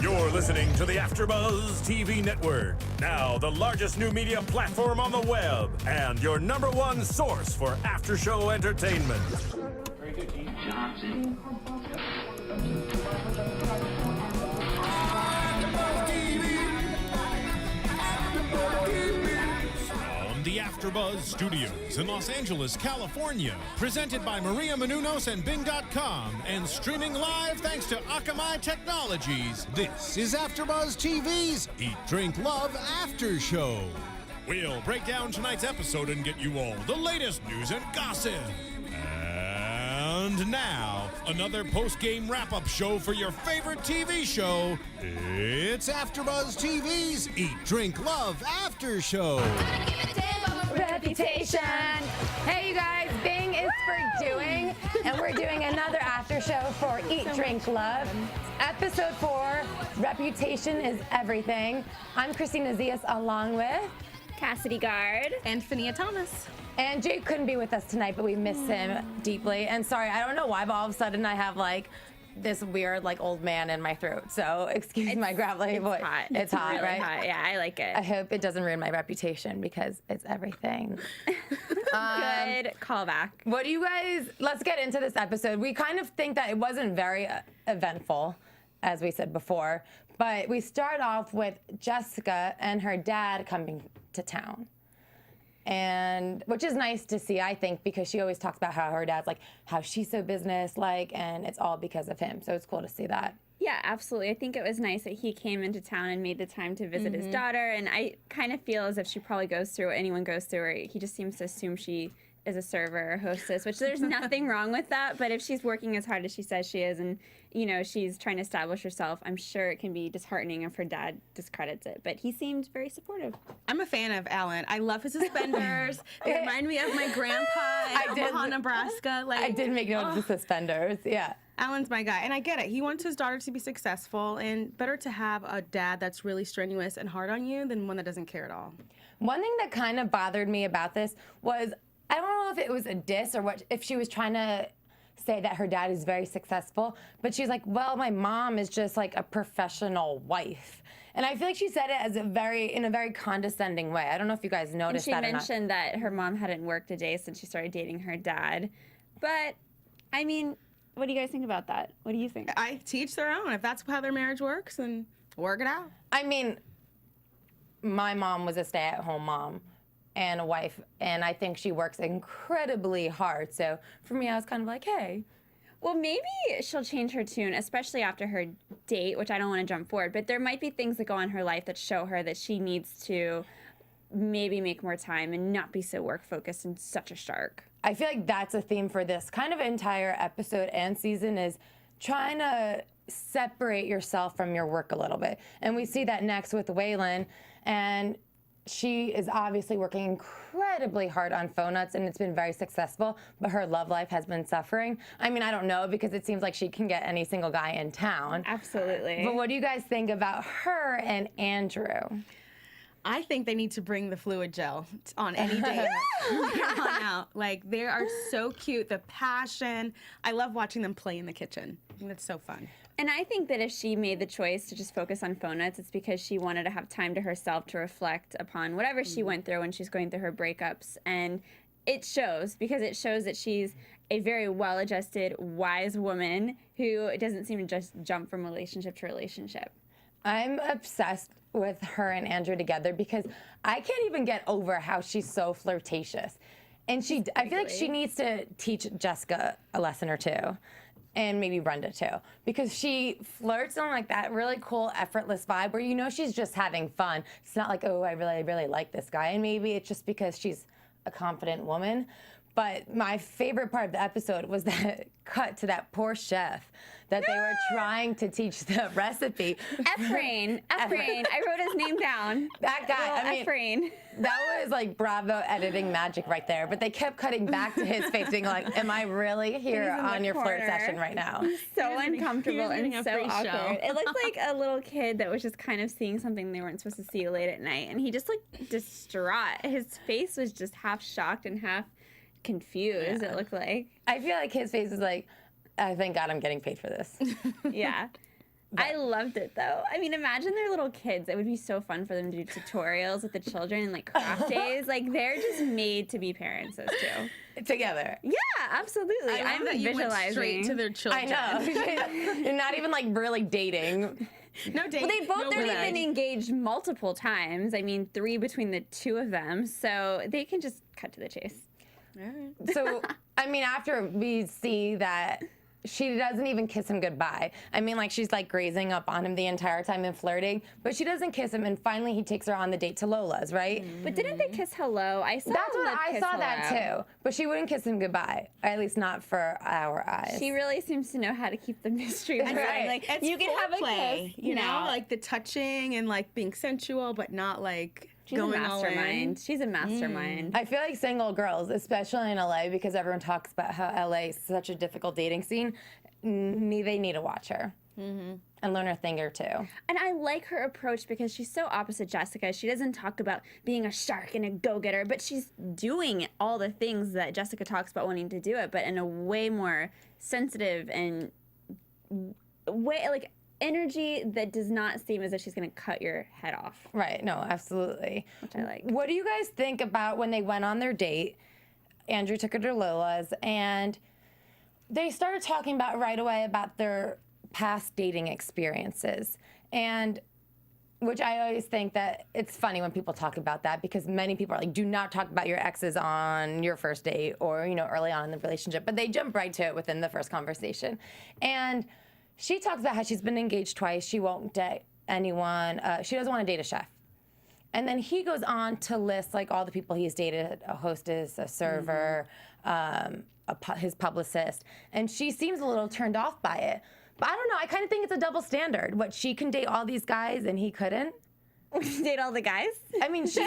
You're listening to the AFTERBUZZ TV Network, now the largest new media platform on the web, and your #1 source for after-show entertainment. Very good, Keith Johnson. From the AFTERBUZZ Studios in Los Angeles, California, presented by Maria Menounos and Bing.com, and streaming live thanks to Akamai Technologies, this is AFTERBUZZ TV's Eat, Drink, Love After Show. We'll break down tonight's episode and get you all the latest news and gossip. And now, another post-game wrap-up show for your favorite TV show. It's AFTERBUZZ TV's Eat, Drink, Love After Show. Reputation. Hey, you guys, Bing is for doing, and we're doing another after show for Eat, Drink, Love. Episode 4, Reputation is Everything. I'm Kristina Zias along with Cassidy, Gard, and Fahnia Thomas. And Jake couldn't be with us tonight, but we miss him deeply. And sorry, I don't know why, but all of a sudden I have like this weird like old man in my throat. So excuse my gravelly voice. Hot. It's hot, really right? Hot. Yeah, I like it. I hope it doesn't ruin my reputation because it's everything. Good callback. What do you guys, let's get into this episode. We kind of think that it wasn't very eventful, as we said before, but we start off with Jessica and her dad coming to town. And which is nice to see, I think, because she always talks about how her dad's like, how she's so business-like, and it's all because of him. So it's cool to see that. Yeah, absolutely. I think it was nice that he came into town and made the time to visit his daughter. And I kind of feel as if she probably goes through what anyone goes through, or he just seems to assume she is a server or hostess, which there's nothing wrong with that. But if she's working as hard as she says she is, and you know she's trying to establish herself, I'm sure it can be disheartening if her dad discredits it. But he seemed very supportive. I'm a fan of Alan. I love his suspenders. They remind me of my grandpa in Omaha, Nebraska. Like, I did make note of the suspenders, yeah. Alan's my guy, and I get it. He wants his daughter to be successful, and better to have a dad that's really strenuous and hard on you than one that doesn't care at all. One thing that kind of bothered me about this was, I don't know if it was a diss or what, if she was trying to say that her dad is very successful, but she's like, well, my mom is just like a professional wife. And I feel like she said it as in a very condescending way. I don't know if you guys noticed that or not. And she mentioned that her mom hadn't worked a day since she started dating her dad. But, I mean, what do you guys think about that? What do you think? I teach their own. If that's how their marriage works, then work it out. I mean, my mom was a stay-at-home mom and a wife, and I think she works incredibly hard. So for me, I was kind of like, hey. Well, maybe she'll change her tune, especially after her date, which I don't want to jump forward, but there might be things that go on in her life that show her that she needs to maybe make more time and not be so work-focused and such a shark. I feel like that's a theme for this kind of entire episode and season, is trying to separate yourself from your work a little bit. And we see that next with Waylynn, and she is obviously working incredibly hard on Phone Nuts, and it's been very successful, but her love life has been suffering. I mean, I don't know, because it seems like she can get any single guy in town. Absolutely. But what do you guys think about her and Andrew? I think they need to bring the fluid gel on any day from here on out. Like, they are so cute. The passion. I love watching them play in the kitchen. I think that's so fun. And I think that if she made the choice to just focus on Phone Nuts, it's because she wanted to have time to herself to reflect upon whatever she went through when she's going through her breakups. And it shows, because it shows that she's a very well-adjusted, wise woman who doesn't seem to just jump from relationship to relationship. I'm obsessed with her and Andrew together because I can't even get over how she's so flirtatious. And I feel like she needs to teach Jessica a lesson or two. And maybe Brenda too, because she flirts on like that really cool, effortless vibe where you know she's just having fun. It's not like, oh, I really, really like this guy. And maybe it's just because she's a confident woman. But my favorite part of the episode was that cut to that poor chef that they were trying to teach the recipe. Efrain. I wrote his name down. That guy, I mean, Efrain. That was like Bravo editing magic right there. But they kept cutting back to his face, being like, "Am I really here on your flirt session right now?" So uncomfortable and a so free awkward. show. It looked like a little kid that was just kind of seeing something they weren't supposed to see late at night, and he just looked distraught. His face was just half shocked and half confused. It looked like. I feel like his face is like, "Oh, thank God I'm getting paid for this." Yeah. I loved it though. I mean, imagine they're little kids. It would be so fun for them to do tutorials with the children and like craft days. Like they're just made to be parents, those two. Together. Yeah, absolutely. I'm visualizing straight to their children. I know. You're not even like really dating. No dating. Well, they both no already wedding. been engaged multiple times. I mean, 3 between the 2 of them. So they can just cut to the chase. All right. So, I mean, after we see that she doesn't even kiss him goodbye. I mean, like, she's like grazing up on him the entire time and flirting, but she doesn't kiss him, and finally he takes her on the date to Lola's, right? But didn't they kiss hello? I saw That's what Lip I kiss saw that hello. too. But she wouldn't kiss him goodbye, or at least not for our eyes. She really seems to know how to keep the mystery going. Right. Like, It's you can have a foreplay, kiss, you know, like the touching and like being sensual, but not like she's going a all in. mastermind. She's a mastermind. I feel like single girls, especially in LA, because everyone talks about how LA is such a difficult dating scene, they need to watch her and learn a thing or two. And I like her approach because she's so opposite Jessica. She doesn't talk about being a shark and a go-getter, but she's doing all the things that Jessica talks about wanting to do it, but in a way more sensitive and way like energy that does not seem as if she's going to cut your head off. Right, no, absolutely. Which I like. What do you guys think about when they went on their date? Andrew took her to Lola's, and they started talking about right away about their past dating experiences. And which I always think that it's funny when people talk about that, because many people are like, do not talk about your exes on your first date or, you know, early on in the relationship. But they jump right to it within the first conversation. And she talks about how she's been engaged twice. She won't date anyone. She doesn't want to date a chef. And then he goes on to list like all the people he's dated, a hostess, a server, his publicist. And she seems a little turned off by it. But I don't know, I kind of think it's a double standard. What, she can date all these guys and he couldn't? Date all the guys? I mean, she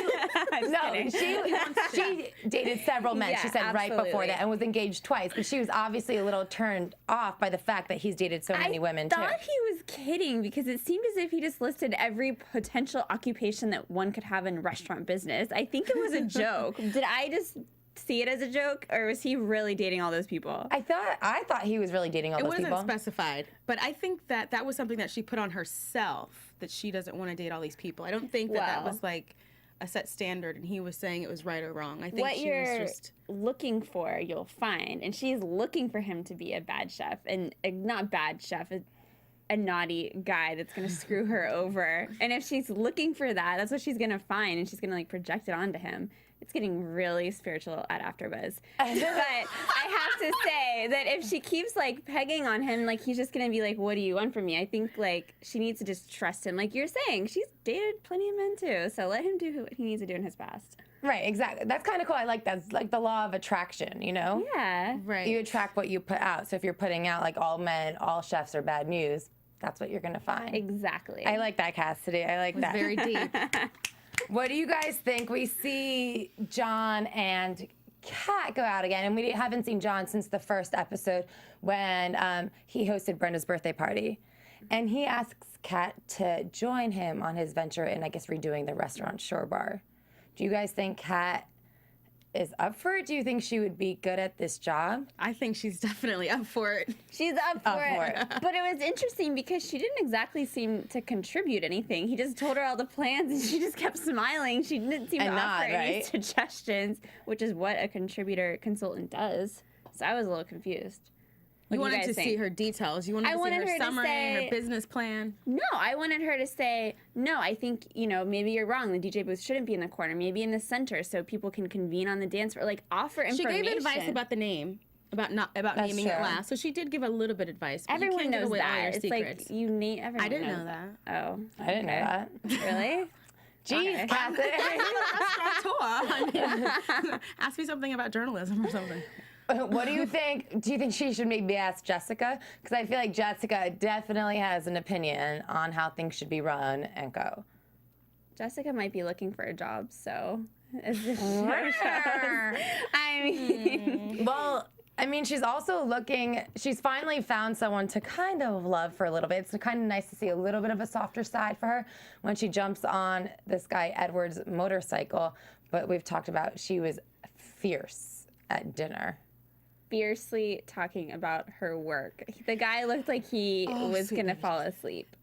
dated several men, Yeah, she said, right before absolutely. that, and was engaged twice. But she was obviously a little turned off by the fact that he's dated so many women, too. I thought he was kidding because it seemed as if he just listed every potential occupation that one could have in restaurant business. I think it was a joke. Did I just see it as a joke, or was he really dating all those people? I thought he was really dating all It those wasn't people. specified, but I think that was something that she put on herself, that she doesn't want to date all these people. I don't think that Well. was like a set standard, and he was saying it was right or wrong. I think What she you're was just looking for, you'll find. And she's looking for him to be a bad chef, and not bad chef, a naughty guy that's going to screw her over. And if she's looking for that, that's what she's going to find, and she's going to like project it onto him. It's getting really spiritual at AfterBuzz. But I have to say that if she keeps like pegging on him, like he's just gonna be like, "What do you want from me?" I think like she needs to just trust him. Like you're saying, she's dated plenty of men too, so let him do what he needs to do in his past. Right, exactly. That's kind of cool. I like that. It's like the law of attraction, you know? Yeah. right. You attract what you put out. So if you're putting out like all men, all chefs are bad news, that's what you're going to find. Exactly. I like that, Cassidy. I like It was that. very deep. What do you guys think? We see John and Kat go out again, and we haven't seen John since the first episode when he hosted Brenda's birthday party. And he asks Kat to join him on his venture in, I guess, redoing the restaurant Shore Bar. Do you guys think Kat is up for it? Do you think she would be good at this job? I think she's definitely up for it. She's up for it. But it was interesting because she didn't exactly seem to contribute anything. He just told her all the plans and she just kept smiling. She didn't seem to And offer nod, any right? suggestions, which is what a contributor consultant does. So I was a little confused. What You do wanted guys to think? see her details. You wanted I to see wanted her her to summary, say- her business plan. No, I wanted her to say, no, I think, maybe you're wrong. The DJ booth shouldn't be in the corner, maybe in the center so people can convene on the dance floor. Like, offer She information. gave advice about the name, about naming it true. last. So she did give a little bit of advice. But Everyone you can't knows give away that. all your It's secrets. like, you name everyone I didn't knows know that. Oh. I didn't know that. Really? Jeez, Okay. Cassidy. I mean, ask me something about journalism or something. What do you think? Do you think she should maybe ask Jessica? Because I feel like Jessica definitely has an opinion on how things should be run and go. Jessica might be looking for a job, so as the show shows. I mean, Well, I mean, she's also looking, she's finally found someone to kind of love for a little bit. It's kind of nice to see a little bit of a softer side for her when she jumps on this guy Edward's motorcycle. But we've talked about she was fierce at dinner. fiercely talking about her work. The guy looked like he was going to fall asleep.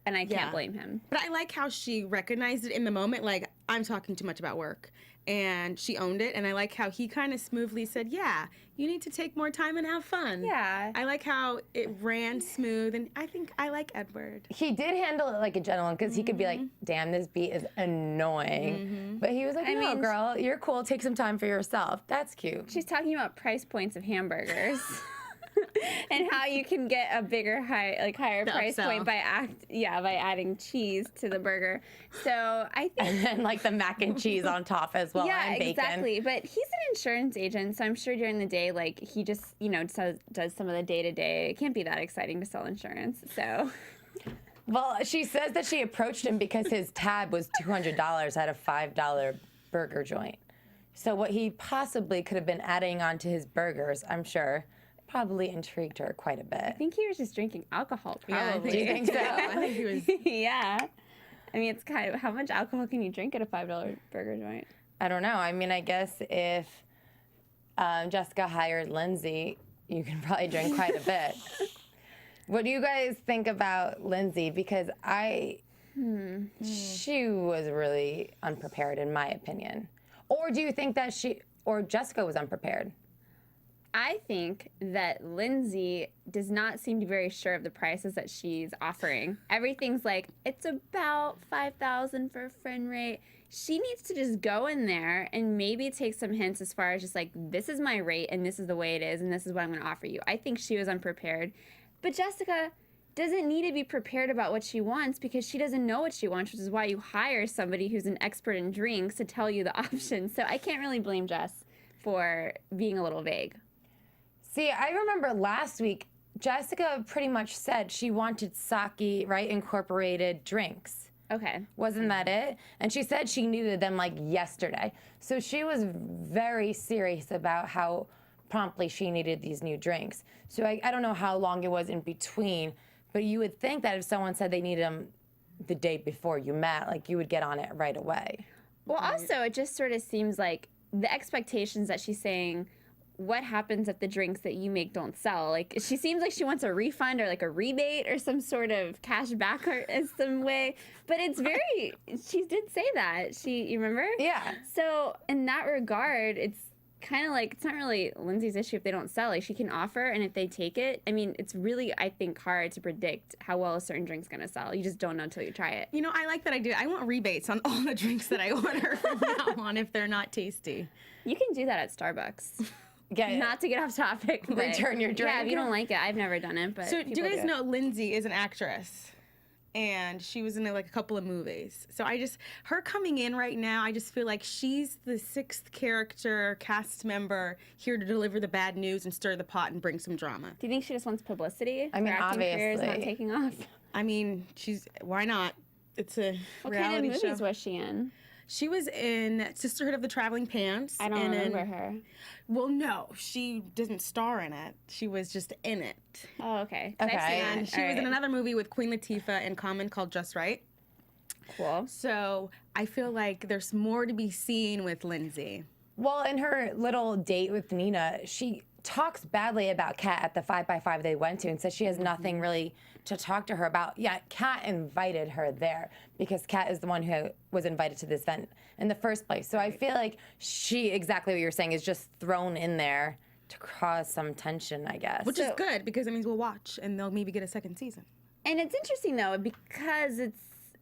And I can't blame him. But I like how she recognized it in the moment, like, I'm talking too much about work. And she owned it. And I like how he kind of smoothly said, yeah, you need to take more time and have fun. Yeah. I like how it ran smooth. And I think I like Edward. He did handle it like a gentleman because he could be like, damn, this beat is annoying. But he was like, no, girl, you're cool. Take some time for yourself. That's cute. She's talking about price points of hamburgers. And how you can get a bigger, higher price point by adding cheese to the burger. So I think, and then like the mac and cheese on top as well. yeah, and bacon. exactly. But he's an insurance agent, so I'm sure during the day, like he just does some of the day to day. It can't be that exciting to sell insurance. So. Well, she says that she approached him because his tab was $200 at a $5 burger joint. So what he possibly could have been adding on to his burgers, I'm sure, probably intrigued her quite a bit. I think he was just drinking alcohol, probably. Do you think so? I think he was. Yeah. I mean, it's kind of, how much alcohol can you drink at a $5 burger joint? I don't know. I mean, I guess if Jessica hired Lindsay, you can probably drink quite a bit. What do you guys think about Lindsay? Because she was really unprepared, in my opinion. Or do you think that Jessica was unprepared? I think that Lindsay does not seem to be very sure of the prices that she's offering. Everything's like, it's about $5,000 for a friend rate. She needs to just go in there and maybe take some hints as far as just like, this is my rate and this is the way it is and this is what I'm going to offer you. I think she was unprepared. But Jessica doesn't need to be prepared about what she wants because she doesn't know what she wants, which is why you hire somebody who's an expert in drinks to tell you the options. So I can't really blame Jess for being a little vague. See, I remember last week, Jessica pretty much said she wanted sake, right, incorporated drinks. Okay. Wasn't that it? And she said she needed them like yesterday. So she was very serious about how promptly she needed these new drinks. So I don't know how long it was in between, but you would think that if someone said they needed them the day before you met, like you would get on it right away. Well, also, it just sort of seems like the expectations that she's saying, what happens if the drinks that you make don't sell? Like, she seems like she wants a refund or like a rebate or some sort of cash back or in some way. But it's very, she did say that. You remember? Yeah. So in that regard, it's kind of like, it's not really Lindsay's issue if they don't sell. Like, she can offer, and if they take it, I mean, it's really, I think, hard to predict how well a certain drink's going to sell. You just don't know until you try it. You know, I like that idea. I want rebates on all the drinks that I order from now on if they're not tasty. You can do that at Starbucks. Not to get off topic. But return your drink. Yeah, if you don't like it. I've never done it, but so do you guys know Lindsay is an actress? And she was in like a couple of movies. So her coming in right now, I just feel like she's the sixth character, cast member here to deliver the bad news and stir the pot and bring some drama. Do you think she just wants publicity? I mean, her acting career is not obviously. taking off. I mean, why not? It's a What reality kind of movies show. was she in? She was in Sisterhood of the Traveling Pants. I don't and remember her. Well, no, she doesn't star in it. She was just in it. Oh, okay. Okay. And she was in another movie with Queen Latifah and Common called Just Right. Cool. So I feel like there's more to be seen with Lindsay. Well, in her little date with Nina, she talks badly about Kat at the 5x5 they went to and says she has nothing really to talk to her about. Yeah, Kat invited her there because Kat is the one who was invited to this event in the first place. So I feel like she, exactly what you're saying, is just thrown in there to cause some tension, I guess. Which is good because it means we'll watch and they'll maybe get a second season. And it's interesting, though, because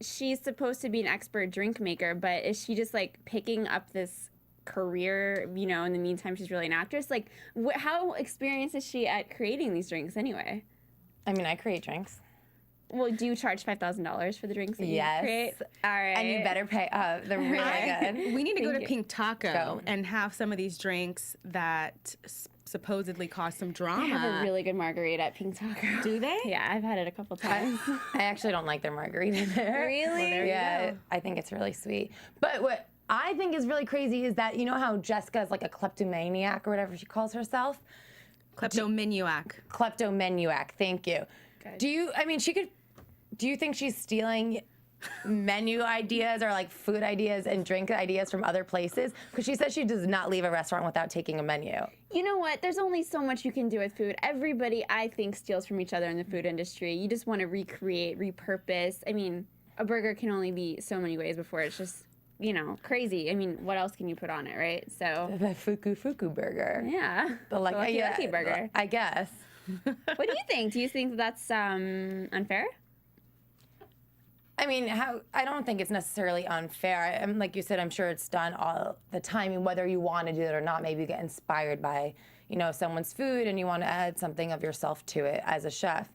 she's supposed to be an expert drink maker, but is she just, like, picking up this career, you know, in the meantime she's really an actress? Like, how experienced is she at creating these drinks anyway? I mean, I create drinks. Well, do you charge $5,000 for the drinks that you create? All right. And you better pay up. They're really good. We need to go to you. Pink Taco Go. and have some of these drinks that supposedly cause some drama. They have a really good margarita at Pink Taco. Do they? Yeah, I've had it a couple times. I actually don't like their margarita there. Really? Well, there you Yeah, go. I think it's really sweet. But what I think is really crazy is that, you know how Jessica is like a kleptomaniac or whatever she calls herself? Kleptomaniac. Kleptomaniac, thank you. Good. Do you think she's stealing menu ideas or like food ideas and drink ideas from other places? Because she says she does not leave a restaurant without taking a menu. You know what? There's only so much you can do with food. Everybody, I think, steals from each other in the food industry. You just want to recreate, repurpose. I mean, a burger can only be so many ways before it's just, you know, crazy. I mean, what else can you put on it, right? So The fuku burger. yeah, The lucky burger. I guess. What do you think? Do you think that's unfair? I mean, I don't think it's necessarily unfair. I'm like you said, I'm sure it's done all the time. And whether you want to do it or not, maybe you get inspired by, you know, someone's food and you want to add something of yourself to it as a chef.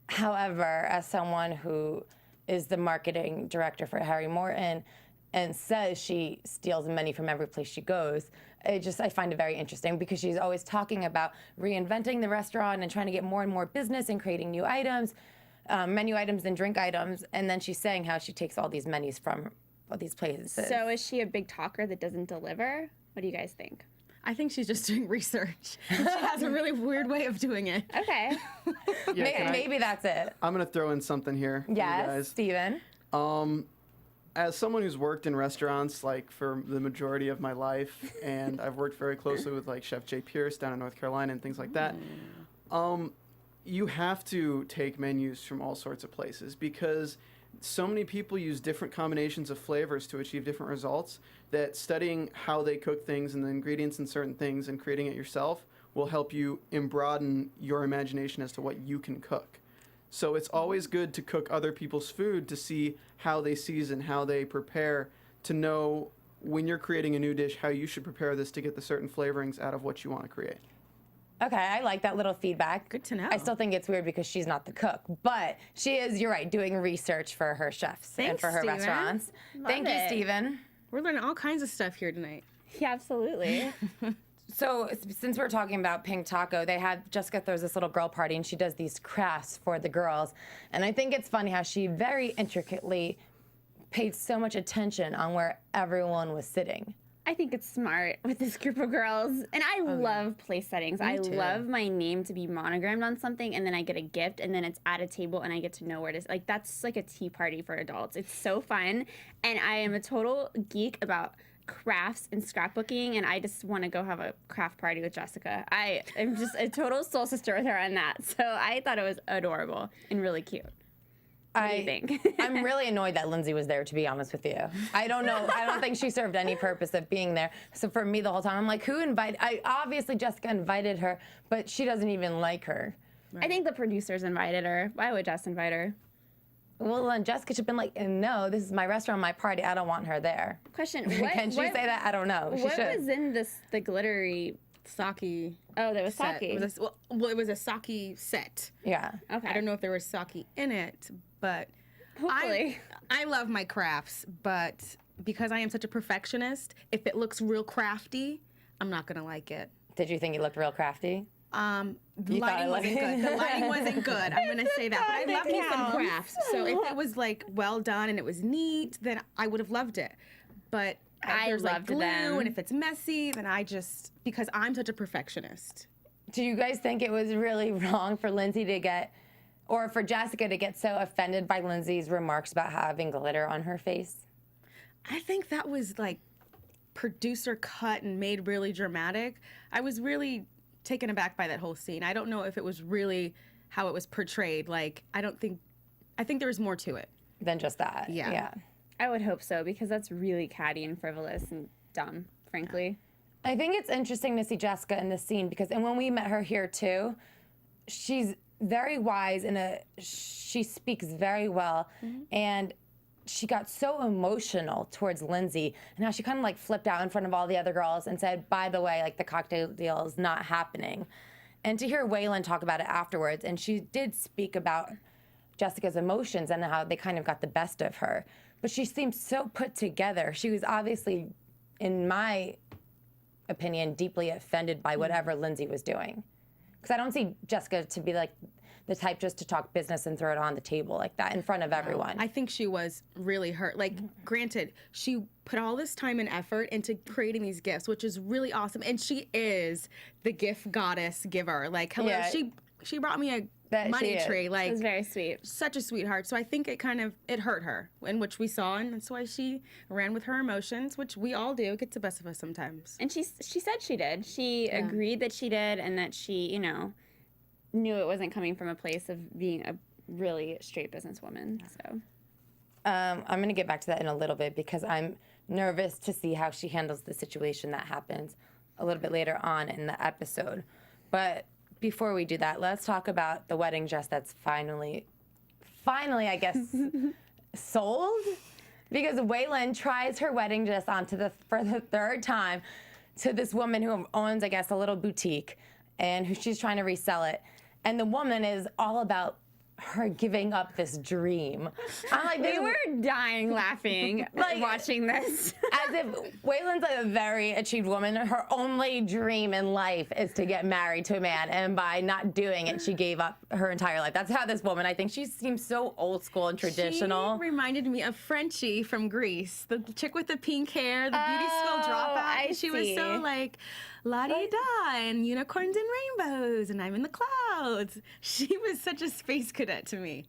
However, as someone who is the marketing director for Harry Morton and says she steals money from every place she goes, I find it very interesting because she's always talking about reinventing the restaurant and trying to get more and more business and creating new items, menu items and drink items. And then she's saying how she takes all these menus from all these places. So is she a big talker that doesn't deliver? What do you guys think? I think she's just doing research. She has a really weird way of doing it. Okay. Maybe that's it. I'm going to throw in something here. For you Yes, guys. Steven. As someone who's worked in restaurants like for the majority of my life, and I've worked very closely with like Chef Jay Pierce down in North Carolina and things like that, you have to take menus from all sorts of places because so many people use different combinations of flavors to achieve different results that studying how they cook things and the ingredients in certain things and creating it yourself will help you broaden your imagination as to what you can cook. So it's always good to cook other people's food to see how they season, how they prepare, to know when you're creating a new dish how you should prepare this to get the certain flavorings out of what you want to create. Okay, I like that little feedback. Good to know. I still think it's weird because she's not the cook, but she is, you're right, doing research for her chefs and Thanks, for her Steven. restaurants. Love Thank you, it. Steven. We're learning all kinds of stuff here tonight. Yeah, absolutely. So since we're talking about Pink Taco, Jessica throws this little girl party and she does these crafts for the girls. And I think it's funny how she very intricately paid so much attention on where everyone was sitting. I think it's smart with this group of girls. And I love place settings. I too. love my name to be monogrammed on something and then I get a gift and then it's at a table and I get to know where it is. Like, that's like a tea party for adults. It's so fun. And I am a total geek about crafts and scrapbooking, and I just want to go have a craft party with Jessica. I am just a total soul sister with her on that. So I thought it was adorable and really cute. What do you think? I'm really annoyed that Lindsay was there, to be honest with you. I don't know. I don't think she served any purpose of being there. So for me, the whole time, I'm like, who invited? Obviously, Jessica invited her, but she doesn't even like her. I think the producers invited her. Why would Jess invite her? Well, then Jessica should have been like, no, this is my restaurant, my party. I don't want her there. Question: Can she say that? I don't know. She What should. was in the glittery? Sake. Oh, there was set. sake. It was a sake set. Yeah. Okay. I don't know if there was sake in it, but Hopefully. I love my crafts, but because I am such a perfectionist, if it looks real crafty, I'm not gonna like it. Did you think it looked real crafty? The You thought lighting it wasn't looked- good. The lighting wasn't good. I'm gonna say that. But I love me some counts. crafts. So if it was like well done and it was neat, then I would have loved it. But if I there's like loved glue them. and if it's messy, then because I'm such a perfectionist. Do you guys think it was really wrong for Lindsay to get, or for Jessica to get so offended by Lindsay's remarks about having glitter on her face? I think that was like producer cut and made really dramatic. I was really taken aback by that whole scene. I don't know if it was really how it was portrayed. Like, I think there was more to it. Than just that. Yeah. I would hope so because that's really catty and frivolous and dumb, frankly. I think it's interesting to see Jessica in this scene because, and when we met her here too, she's very wise and she speaks very well, and she got so emotional towards Lindsay and how she kind of like flipped out in front of all the other girls and said, by the way, like the cocktail deal is not happening. And to hear Waylon talk about it afterwards, and she did speak about Jessica's emotions and how they kind of got the best of her, but she seemed so put together. She was obviously, in my opinion, deeply offended by whatever Lindsay was doing. Because I don't see Jessica to be like the type just to talk business and throw it on the table like that in front of everyone. I think she was really hurt. Like, granted, she put all this time and effort into creating these gifts, which is really awesome. And she is the gift goddess giver. Like, hello, Yeah. she brought me a That she money is. tree. It Like was very sweet. such a sweetheart. So I think it hurt her, in which we saw, and that's why she ran with her emotions, which we all do. It gets the best of us sometimes. And she said she did. She agreed that she did, and that she, you know, knew it wasn't coming from a place of being a really straight businesswoman. So I'm going to get back to that in a little bit because I'm nervous to see how she handles the situation that happens a little bit later on in the episode. But before we do that, let's talk about the wedding dress that's finally, I guess, sold. Because Waylynn tries her wedding dress on for the third time to this woman who owns, I guess, a little boutique, and who she's trying to resell it. And the woman is all about her giving up this dream. I'm like, we were dying laughing watching this. As if Waylynn's a very achieved woman. Her only dream in life is to get married to a man, and by not doing it, she gave up her entire life. That's how this woman, I think, she seems so old school and traditional. She reminded me of Frenchie from Greece, the chick with the pink hair, the beauty school dropout. She was so like la-di-da and unicorns and rainbows and I'm in the clouds. She was such a space cadet to me.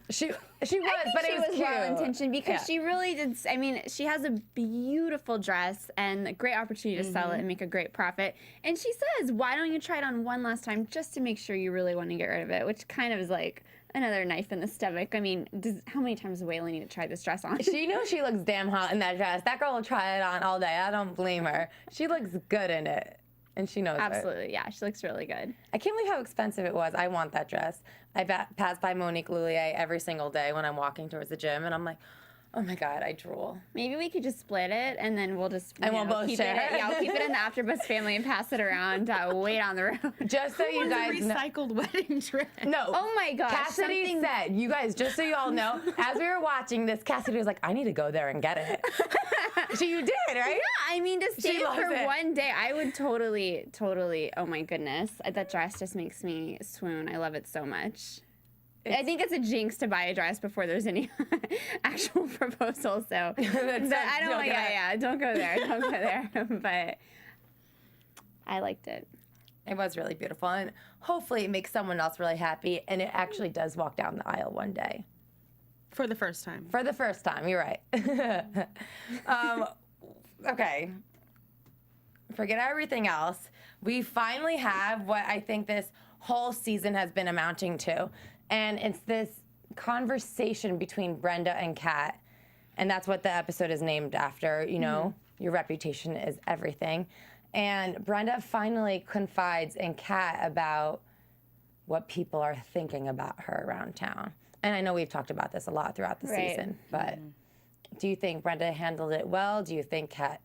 She was, but She it was was cute. well intentioned because she really did. I mean, she has a beautiful dress and a great opportunity to sell it and make a great profit. And she says, "Why don't you try it on one last time just to make sure you really want to get rid of it?" Which kind of is like another knife in the stomach. I mean, how many times does Waylon need to try this dress on? She knows she looks damn hot in that dress. That girl will try it on all day. I don't blame her. She looks good in it. And she knows it. Absolutely, yeah. She looks really good. I can't believe how expensive it was. I want that dress. I pass by Monique Lullier every single day when I'm walking towards the gym, and I'm like, oh my God, I drool. Maybe we could just split it, and then we'll just And we'll both keep share. it. Yeah, we'll keep it in the AfterBuzz family and pass it around way down the road. Just so you guys know. Recycled wedding dress. No. Oh my gosh. Cassidy said, you guys, just so you all know, as we were watching this, Cassidy was like, I need to go there and get it. You did, right? Yeah, I mean, to stay She loves for it. one day, I would totally, oh my goodness. That dress just makes me swoon. I love it so much. I think it's a jinx to buy a dress before there's any actual proposal. So I don't, don't go there. Don't go there. But I liked it. It was really beautiful. And hopefully it makes someone else really happy. And it actually does walk down the aisle one day. For the first time. For the first time, you're right. Okay. Forget everything else. We finally have what I think this whole season has been amounting to. And it's this conversation between Brenda and Kat. And that's what the episode is named after. You know, your reputation is everything. And Brenda finally confides in Kat about what people are thinking about her around town. And I know we've talked about this a lot throughout the season, but do you think Brenda handled it well? Do you think Kat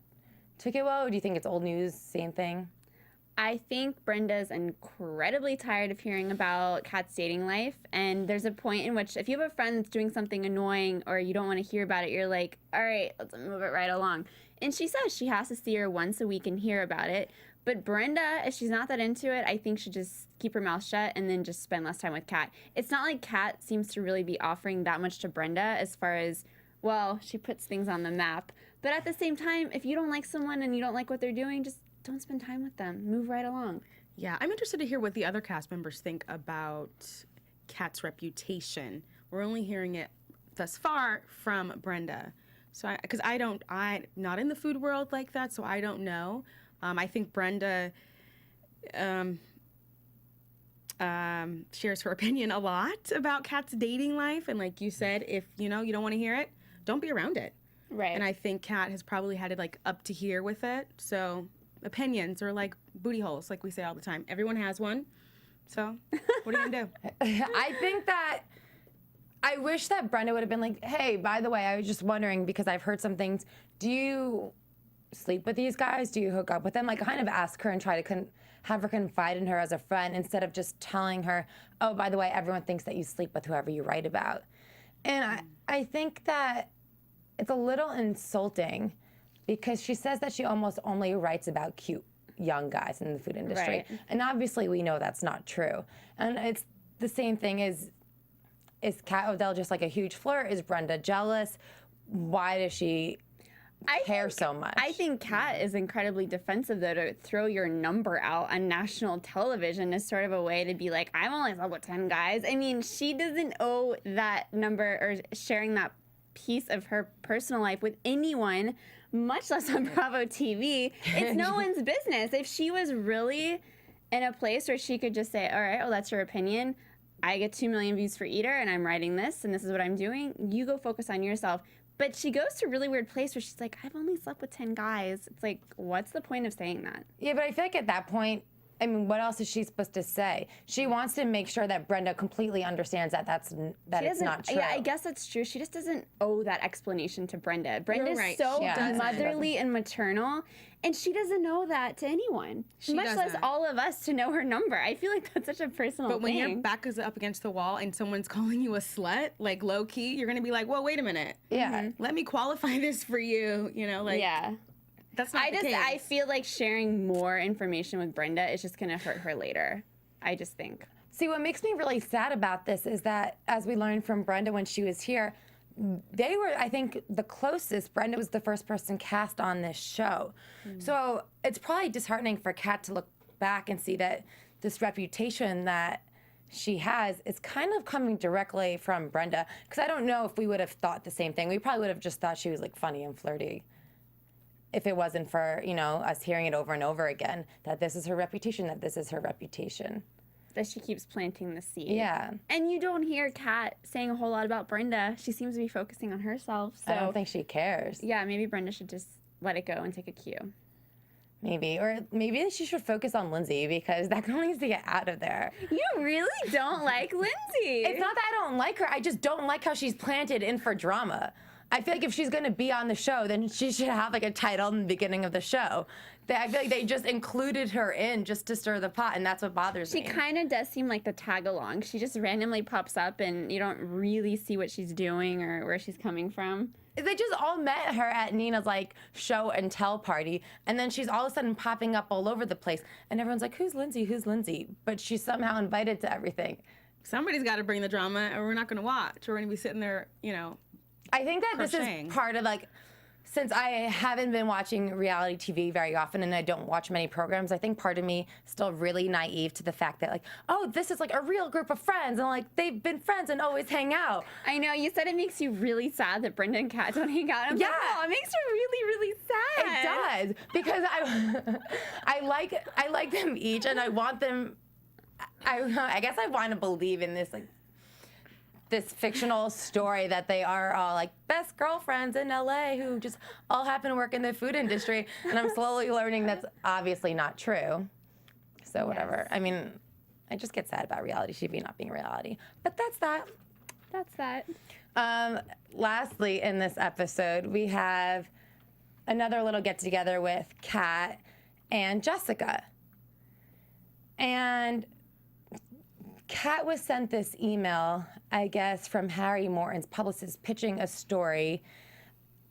took it well? Or do you think it's old news, same thing? I think Brenda's incredibly tired of hearing about Kat's dating life. And there's a point in which if you have a friend that's doing something annoying or you don't want to hear about it, you're like, all right, let's move it right along. And she says she has to see her once a week and hear about it. But Brenda, if she's not that into it, I think should just keep her mouth shut and then just spend less time with Kat. It's not like Kat seems to really be offering that much to Brenda as far as, well, she puts things on the map. But at the same time, if you don't like someone and you don't like what they're doing, just don't spend time with them. Move right along. Yeah, I'm interested to hear what the other cast members think about Kat's reputation. We're only hearing it thus far from Brenda. So, because I'm not in the food world like that, so I don't know. I think Brenda shares her opinion a lot about Kat's dating life. And like you said, if you don't want to hear it, don't be around it. Right. And I think Kat has probably had it like up to here with it. So opinions are like booty holes, like we say all the time. Everyone has one. So what are you going to do? I think that I wish that Brenda would have been like, hey, by the way, I was just wondering because I've heard some things. Do you sleep with these guys? Do you hook up with them? Like kind of ask her and try to have her confide in her as a friend instead of just telling her, oh, by the way, everyone thinks that you sleep with whoever you write about. And I think that it's a little insulting because she says that she almost only writes about cute young guys in the food industry. Right. And obviously we know that's not true. And it's the same thing as, is Kat Odell just like a huge flirt? Is Brenda jealous? Why does she care so much. I think Kat is incredibly defensive, though, to throw your number out on national television as sort of a way to be like, I've only slept with 10 guys. I mean, she doesn't owe that number or sharing that piece of her personal life with anyone, much less on Bravo TV. It's no one's business. If she was really in a place where she could just say, all right, well, that's your opinion. I get 2 million views for Eater, and I'm writing this, and this is what I'm doing. You go focus on yourself. But she goes to a really weird place where she's like, I've only slept with 10 guys. It's like, what's the point of saying that? Yeah, but I feel like at that point, I mean, what else is she supposed to say? She wants to make sure that Brenda completely understands that it's not true. Yeah, I guess that's true. She just doesn't owe that explanation to Brenda. Brenda's right. so Yeah. motherly and maternal, and she doesn't know that to anyone. Much less doesn't. all of us to know her number. I feel like that's such a personal But when thing. your back is up against the wall and someone's calling you a slut, like low key, you're gonna be like, well, wait a minute. Yeah. Let me qualify this for you. You know, like yeah. that's not the case. I feel like sharing more information with Brenda is just gonna hurt her later. I just think. See, what makes me really sad about this is that, as we learned from Brenda when she was here, they were, I think, the closest. Brenda was the first person cast on this show. So it's probably disheartening for Kat to look back and see that this reputation that she has is kind of coming directly from Brenda. Because I don't know if we would have thought the same thing. We probably would have just thought she was like funny and flirty if it wasn't for, you know, us hearing it over and over again, that this is her reputation, that this is her reputation. That she keeps planting the seed. Yeah. And you don't hear Kat saying a whole lot about Brenda. She seems to be focusing on herself. So I don't think she cares. yeah, maybe Brenda should just let it go and take a cue. Maybe. Or maybe she should focus on Lindsay, because that girl needs to get out of there. You really don't like Lindsay. It's not that I don't like her. I just don't like how she's planted in for drama. I feel like if she's going to be on the show, then she should have like a title in the beginning of the show. I feel like they just included her in just to stir the pot, and that's what bothers She me. kind of does seem like the tag along. She just randomly pops up and you don't really see what she's doing or where she's coming from. They just all met her at Nina's like show and tell party, and then she's all of a sudden popping up all over the place, and everyone's like, "Who's Lindsay? Who's Lindsay?" But she's somehow invited to everything. Somebody's got to bring the drama, or we're not going to watch. We're going to be sitting there, you know. I think that Crocheting. this is part of like, since I haven't been watching reality TV very often and I don't watch many programs, I think part of me is still really naive to the fact that like, oh, this is like a real group of friends and like they've been friends and always hang out. I know, you said it makes you really sad that Brenda and Kat don't hang out. I'm like, oh, it makes you really, really sad. It does, because I like them each, and I want them. I guess I want to believe in this like this fictional story that they are all like best girlfriends in LA who just all happen to work in the food industry, and I'm slowly learning that's obviously not true. So whatever. I mean, I just get sad about reality TV not being reality, but that's that. That's that. Lastly, in this episode, we have another little get together with Kat and Jessica. And Kat was sent this email, I guess, from Harry Morton's publicist pitching a story,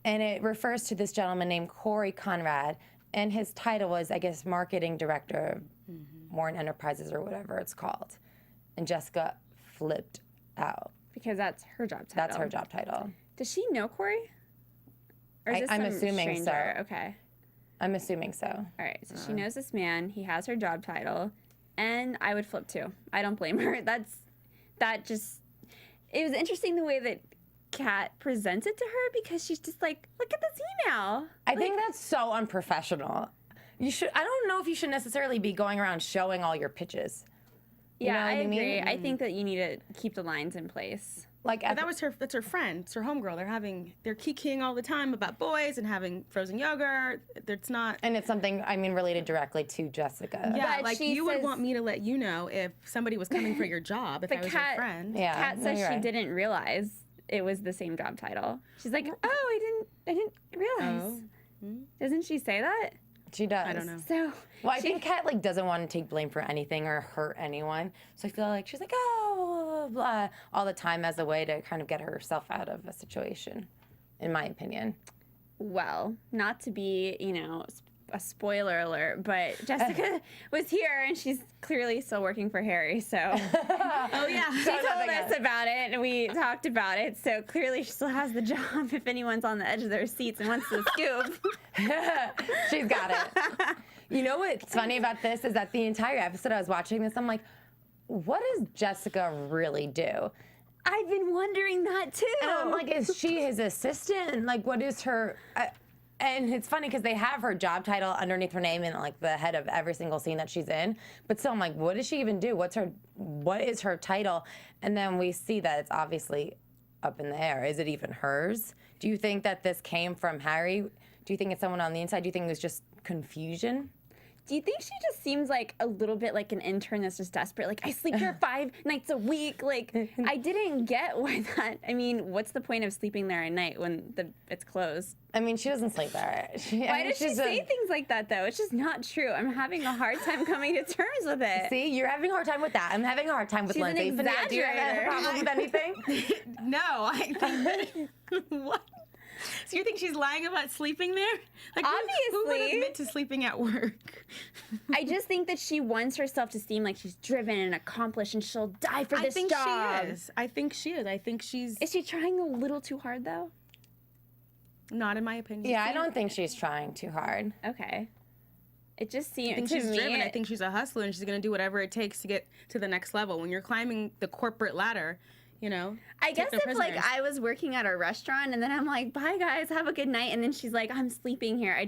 and it refers to this gentleman named Corey Conrad, and his title was, I guess, marketing director of Morton Enterprises or whatever it's called. And Jessica flipped out. Because that's her job title. That's her job title. Does she know Corey? Or is this I'm some assuming so. stranger? Okay. I'm assuming so. All right. So she knows this man. He has her job title. And I would flip too. I don't blame her. It was interesting the way that Kat presented to her, because she's just like, look at this email. I think that's so unprofessional. I don't know if you should necessarily be going around showing all your pitches. You know Yeah, what I I mean? agree. I think that you need to keep the lines in place. Like But that's her friend. It's her homegirl. They're kikiing all the time about boys and having frozen yogurt. It's not. and it's something, I mean, related directly to Jessica. Yeah, But like she you would says- want me to let you know if somebody was coming for your job, if I was your friend. Yeah. Kat no, says you're she right. didn't realize it was the same job title. She's like, oh, I didn't realize. Doesn't she say that? She does. I don't know. So Well, I think Kat like doesn't want to take blame for anything or hurt anyone. So I feel like she's like, oh, blah, blah, all the time as a way to kind of get herself out of a situation, in my opinion. well, not to be, a spoiler alert, but Jessica was here and she's clearly still working for Harry. So, Oh yeah. she told us about it and we talked about it. So clearly she still has the job if anyone's on the edge of their seats and wants to scoop. She's got it. You know what's funny about this is that the entire episode I was watching this, I'm like, what does Jessica really do? I've been wondering that too. And I'm like, is she his assistant? Like, what is her? And it's funny because they have her job title underneath her name and like the head of every single scene that she's in. But still, I'm like, what does she even do? What is her title? And then we see that it's obviously up in the air. Is it even hers? Do you think that this came from Harry? Do you think it's someone on the inside? Do you think it was just confusion? Do you think she just seems like a little bit like an intern that's just desperate? Like, I sleep here 5 nights a week. Like, I didn't get why that. I mean, what's the point of sleeping there at night when it's closed? I mean, she doesn't sleep there. Why does she say things like that, though? It's just not true. I'm having a hard time coming to terms with it. See, you're having a hard time with that. I'm having a hard time with She's Lindsay. an Fahnia, do you have a exaggerator. problem with anything? No, I think what? So you think she's lying about sleeping there? Like, who would Obviously. admit to sleeping at work? I just think that she wants herself to seem like she's driven and accomplished and she'll die for this job. She is. I think she is. I think she's Is she trying a little too hard, though? not, in my opinion. Yeah, I don't think she's trying too hard. Okay. It just I seems think to she's me. driven. I think she's a hustler, and she's going to do whatever it takes to get to the next level. When you're climbing the corporate ladder, you know. I take guess no if like prisoners. I was working at a restaurant and then I'm like, bye guys, have a good night, and then she's like, I'm sleeping here. I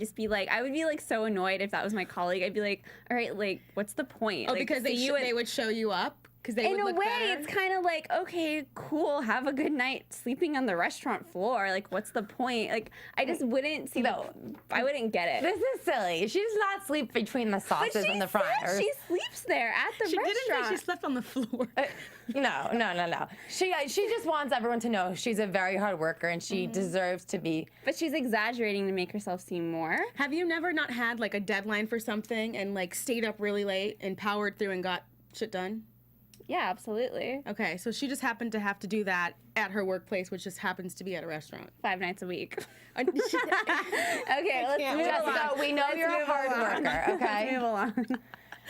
would be like so annoyed if that was my colleague. I'd be like, all right, like what's the point? Oh, Like, because see they would show you up because they in would a look way, better. it's kind of like, okay, cool, have a good night sleeping on the restaurant floor. Like, what's the point? Like, I just wouldn't see I wouldn't get it. This is silly. She does not sleep between the But sauces she and the said fryers. she sleeps there at the She didn't restaurant. say she slept on the floor. No. She just wants everyone to know she's a very hard worker and she deserves to be. But she's exaggerating to make herself seem more. Have you never not had like a deadline for something and like stayed up really late and powered through and got shit done? Yeah, absolutely. Okay, so she just happened to have to do that at her workplace, which just happens to be at a restaurant. 5 nights a week. Okay, Okay, let's can't move with along. Jessica, we know you're a hard worker, okay? Let's move along.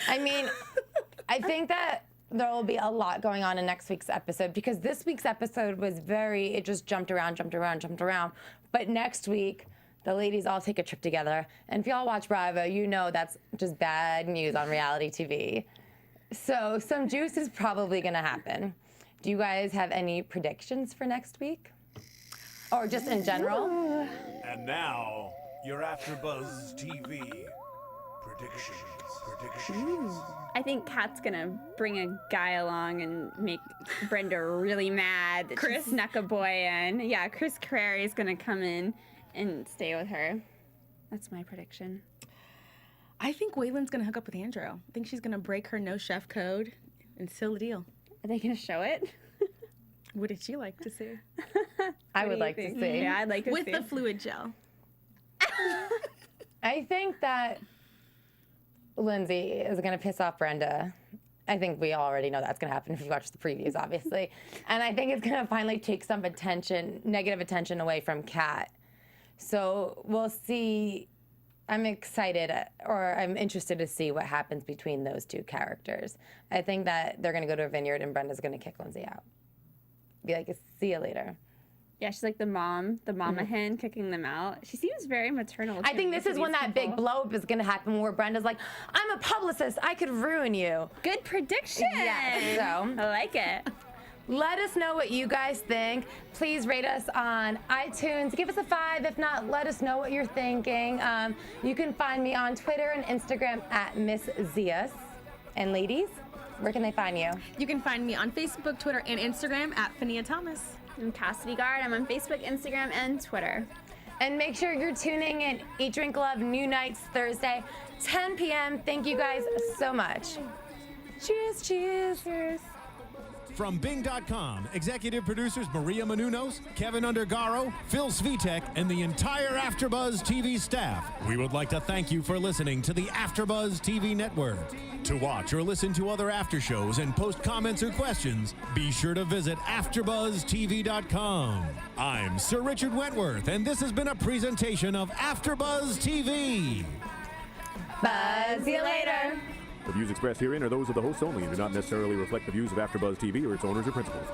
I mean, I think that there will be a lot going on in next week's episode because this week's episode was it just jumped around. But next week, the ladies all take a trip together. And if y'all watch Bravo, you know that's just bad news on reality TV. So some juice is probably going to happen. Do you guys have any predictions for next week? Or just in general? And now, your AfterBuzz TV predictions. I think Kat's gonna bring a guy along and make Brenda really mad that she snuck a boy in. Yeah, Chris Carrere is gonna come in and stay with her. That's my prediction. I think Waylon's gonna hook up with Andrew. I think she's gonna break her no chef code and seal the deal. Are they gonna show it? What did you like to see? I would like to see. Yeah, I'd like to With see. the fluid gel. I think that Lindsay is going to piss off Brenda. I think we already know that's going to happen if you watch the previews, obviously. And I think it's going to finally take some negative attention away from Kat. So we'll see. I'm excited, or I'm interested to see what happens between those two characters. I think that they're going to go to a vineyard and Brenda's going to kick Lindsay out. Be like, see you later. Yeah, she's like the mama hen kicking them out. She seems very maternal. I think too, this to is when these that people. big blow up is going to happen where Brenda's like, I'm a publicist. I could ruin you. Good prediction. Yeah, so. I like it. Let us know what you guys think. Please rate us on iTunes. Give us a 5. If not, let us know what you're thinking. You can find me on Twitter and Instagram at Miss Zias. And ladies, where can they find you? You can find me on Facebook, Twitter, and Instagram at Fahnia Thomas. I'm Cassidy Gard. I'm on Facebook, Instagram, and Twitter. And make sure you're tuning in. Eat, Drink, Love, new nights Thursday, 10 p.m. Thank you guys so much. Cheers, cheers. Cheers. From Bing.com, executive producers Maria Menounos, Kevin Undergaro, Phil Svitek, and the entire AfterBuzz TV staff. We would like to thank you for listening to the AfterBuzz TV network. To watch or listen to other after shows and post comments or questions, be sure to visit AfterBuzzTV.com. I'm Sir Richard Wentworth, and this has been a presentation of AfterBuzz TV. Buzz you later. The views expressed herein are those of the hosts only and do not necessarily reflect the views of AfterBuzz TV or its owners or principals.